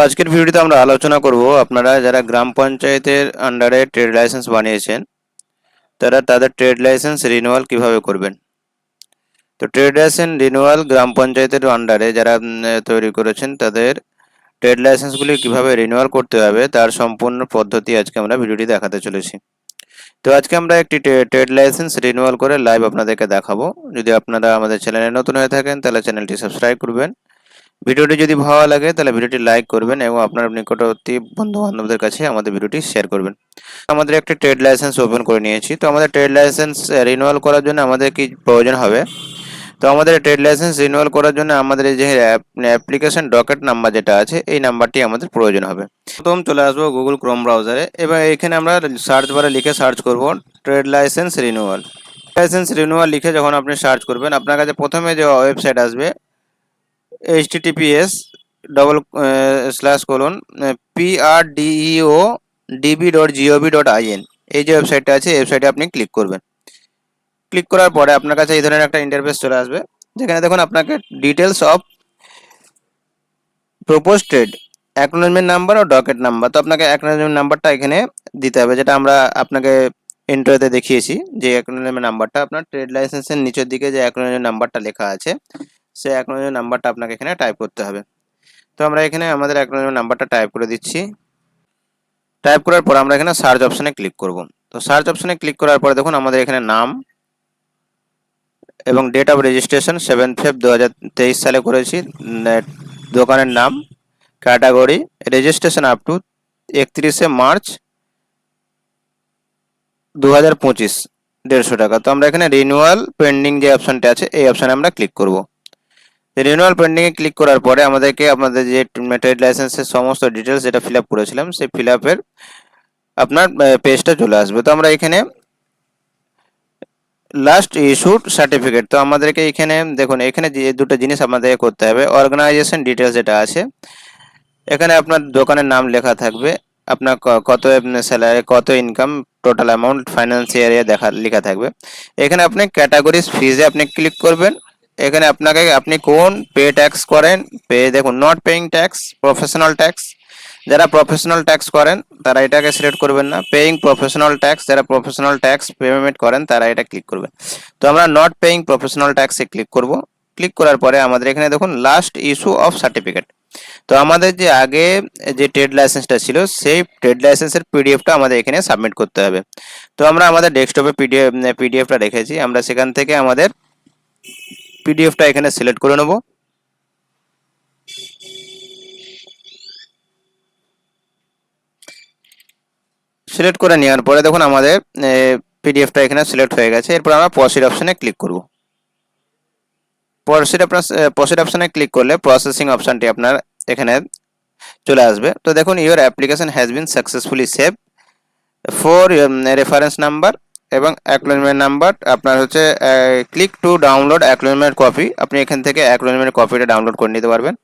আজকের ভিডিওতে আমরা আলোচনা করব আপনারা যারা গ্রাম পঞ্চায়েতের আন্ডারে ট্রেড লাইসেন্স বানিয়েছেন তারা তাদের ট্রেড লাইসেন্স রিনিউয়াল কিভাবে করবেন। তো ট্রেড লাইসেন্স রিনিউয়াল গ্রাম পঞ্চায়েতের আন্ডারে যারা তৈরি করেছেন তাদের ট্রেড লাইসেন্সগুলি কিভাবে রিনিউয়াল করতে হবে তার সম্পূর্ণ পদ্ধতি আজকে আমরা ভিডিওটি দেখাতে চলেছি। তো আজকে আমরা একটি ট্রেড লাইসেন্স রিনিউয়াল করে লাইভ আপনাদেরকে দেখাবো। যদি আপনারা আমাদের চ্যানেলে নতুন হয়ে থাকেন তাহলে চ্যানেলটি সাবস্ক্রাইব করবেন। ভিডিওটি যদি ভালো লাগে তাহলে ভিডিওটি লাইক করবেন এবং আপনার নিকটবর্তী বন্ধু বান্ধবদের কাছে আমাদের ভিডিওটি শেয়ার করবেন। আমাদের একটি ট্রেড লাইসেন্স ওপেন করে নিয়েছি। তো আমাদের ট্রেড লাইসেন্স রিনিউয়াল করার জন্য আমাদের কি প্রয়োজন হবে। তো আমাদের ট্রেড লাইসেন্স রিনিউয়াল করার জন্য আমাদের যে অ্যাপ্লিকেশন ডকেট নাম্বার যেটা আছে এই নাম্বারটি আমাদের প্রয়োজন হবে। প্রথম চলে আসবো গুগল ক্রোম ব্রাউজারে। এবার এখানে আমরা সার্চ বারে লিখে সার্চ করব ট্রেড লাইসেন্স রিনিউয়াল। লিখে যখন আপনি সার্চ করবেন আপনার কাছে প্রথমে যে ওয়েবসাইট আসবে https://prdeo.db.gov.in এই যে ওয়েবসাইটটা আছে এই ওয়েবসাইটে আপনি ক্লিক করবেন। ক্লিক করার পরে আপনার কাছে এই ধরনের একটা ইন্টারফেস চলে আসবে, যেখানে দেখুন আপনাকে details of propose trade, acknowledgement number ও ডকেট নাম্বার। তো আপনাকে অ্যাকনোলেজমেন্ট নাম্বারটা এখানে দিতে হবে, যেটা আমরা আপনাকে ইন্ট্রোতে দেখিয়েছি। যে অ্যাকনোলেজমেন্ট নাম্বারটা আপনার ট্রেড লাইসেন্সের নিচের দিকে যে অ্যাকনোলেজমেন্ট নাম্বারটা লেখা আছে সেই অ্যাকনোলেজমেন্ট নাম্বারটা আপনাকে এখানে টাইপ করতে হবে। তো আমরা এখানে আমাদের অ্যাকনোলেজমেন্ট নাম্বারটা টাইপ করে দিচ্ছি। টাইপ করার পর আমরা এখানে সার্চ অপশনে ক্লিক করব। তো সার্চ অপশনে ক্লিক করার পরে দেখুন আমাদের এখানে নাম এবং ডেট অফ রেজিস্ট্রেশন 7 ফেব্রুয়ারি 2023 সালে করেছি। দোকানের নাম, category, registration up to 31 March 2025, 150 টাকা। তো আমরা এখানে রিনিউয়াল পেন্ডিং যে অপশনটা আছে এই অপশনে আমরা ক্লিক করব। রিনিউয়াল পেন্ডিংয়ে ক্লিক করার পরে আমাদেরকে আপনাদের যে ট্রেড লাইসেন্সের সমস্ত ডিটেলস যেটা ফিল আপ করেছিলাম সেই ফিল আপের আপনার পেজটা চলে আসবে। তো আমরা এখানে লাস্ট ইস্যুড সার্টিফিকেট, তো আমাদেরকে এখানে দেখুন এখানে যে দুটো জিনিস আমাদেরকে করতে হবে। অর্গানাইজেশন ডিটেলস যেটা আছে এখানে আপনার দোকানের নাম লেখা থাকবে, আপনার কত স্যালারি, কত income, total amount, financial year লেখা থাকবে। এখানে আপনি ক্যাটাগরিজ ফিজে আপনি ক্লিক করবেন। এখানে আপনি কোন পে ট্যাক্স করেন, দেখুন not paying tax, professional tax. যারা প্রফেশনাল ট্যাক্স করেন তারা এটাকে সিলেক্ট করবেন না। পেইং প্রফেশনাল ট্যাক্স, যারা প্রফেশনাল ট্যাক্স পেমেন্ট করেন তারা এটা ক্লিক করবেন। তো আমরা নট পেইং প্রফেশনাল ট্যাক্সে ক্লিক করব। ক্লিক করার পরে আমাদের এখানে দেখুন লাস্ট ইস্যু অফ সার্টিফিকেট। তো আমাদের যে আগে যে ট্রেড লাইসেন্সটা ছিল সেই ট্রেড লাইসেন্সের পিডিএফটা আমাদের এখানে সাবমিট করতে হবে। তো আমরা আমাদের ডেস্কটপে পিডিএফটা রেখেছি, আমরা সেখান থেকে আমাদের পিডিএফটা এখানে সিলেক্ট করে নেব। সিলেক্ট করে নেওয়ার পরে দেখুন আমাদের পিডিএফটা এখানে সিলেক্ট হয়ে গেছে। এরপর আমরা প্রসিড অপশনে ক্লিক করব। প্রসিড অপশনে ক্লিক করলে প্রসেসিং অপশনটি আপনার এখানে চলে আসবে। তো দেখুন your application has been successfully save for reference number এবং অ্যাকনোলেজমেন্ট নাম্বার আপনার হচ্ছে click to download acknowledgement copy. আপনি এখান থেকে অ্যাকনোলেজমেন্ট কপিটা ডাউনলোড করে নিতে পারবেন।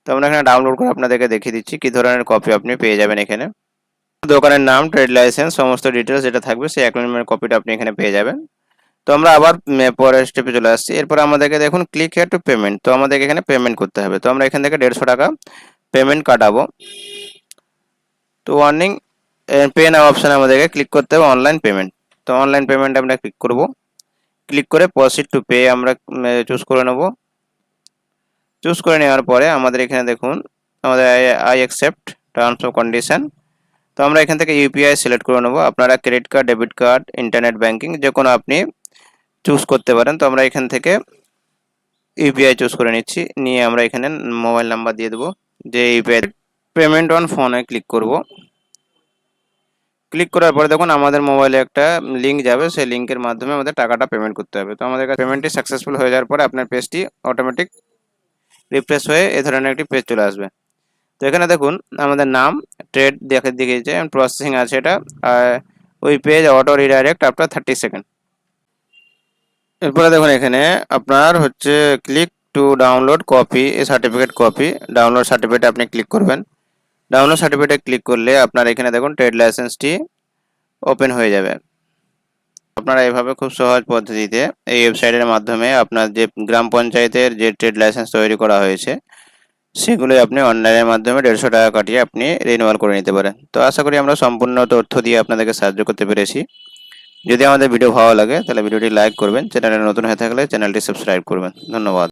তো আমরা এখানে ডাউনলোড করে আপনাদেরকে দেখিয়ে দিচ্ছি কি ধরনের কপি আপনি পেয়ে যাবেন। এখানে দোকানের নাম, ট্রেড লাইসেন্স, সমস্ত ডিটেলস যেটা থাকবে সেই অ্যাকনোলেজমেন্ট কপিটা আপনি এখানে পেয়ে যাবেন। তো আমরা আবার পরের স্টেপে চলে আসছি। এরপর আমাদেরকে দেখুন ক্লিক হিয়ার টু পেমেন্ট। তো আমাদেরকে এখানে পেমেন্ট করতে হবে। তো আমরা এখান থেকে 150 টাকা পেমেন্ট কাটাবো। তো ওয়ার্নিং পে নাও অপশানে আমাদেরকে ক্লিক করতে হবে অনলাইন পেমেন্ট। তো অনলাইন পেমেন্ট আমরা ক্লিক করব। ক্লিক করে প্রসিড টু পে আমরা চুজ করে নেব। চুজ করে নেওয়ার পরে আমাদের এখানে দেখুন আমাদের I accept terms of condition. তো আমরা এখান থেকে ইউপিআই সিলেক্ট করে নেব। আপনারা credit card, debit card, internet banking যে কোনো আপনি চুজ করতে পারেন। তো আমরা এখান থেকে ইউপিআই চুজ করে নিচ্ছি, নিয়ে আমরা এখানে মোবাইল নাম্বার দিয়ে দেবো। যে ইউপিআই পেমেন্ট অন ফোনে ক্লিক করব। ক্লিক করার পরে দেখুন আমাদের মোবাইলে একটা লিঙ্ক যাবে, সেই লিঙ্কের মাধ্যমে আমাদের টাকাটা পেমেন্ট করতে হবে। তো আমাদের কাছে পেমেন্টটি সাকসেসফুল হয়ে যাওয়ার পরে আপনার পেজটি অটোমেটিক রিফ্রেশ হয়ে এই ধরনের একটি পেজ চলে আসবে। তো এখানে দেখুন আমাদের নাম, ট্রেড দেখিয়েছে, প্রসেসিং আছে এটা, ওই page auto redirect after 30 second. এরপরে দেখুন এখানে আপনার হচ্ছে click to download copy A certificate copy. Download certificate আপনি ক্লিক করবেন। ডাউনলোড সার্টিফিকেটে ক্লিক করলে আপনার এখানে দেখুন ট্রেড লাইসেন্সটি ওপেন হয়ে যাবে। আপনারা এভাবে খুব সহজ পদ্ধতিতে এই ওয়েবসাইটের মাধ্যমে আপনার যে গ্রাম পঞ্চায়েতের যে ট্রেড লাইসেন্স তৈরি করা হয়েছে সেগুলোই আপনি অনলাইনের মাধ্যমে 150 টাকা কাটিয়ে আপনি রিনিউয়াল করে নিতে পারেন। তো আশা করি আমরা সম্পূর্ণ তথ্য দিয়ে আপনাদেরকে সাহায্য করতে পেরেছি। যদি আমাদের ভিডিও ভালো লাগে তাহলে ভিডিওটি লাইক করবেন, চ্যানেলে নতুন হয়ে থাকলে চ্যানেলটি সাবস্ক্রাইব করবেন। ধন্যবাদ।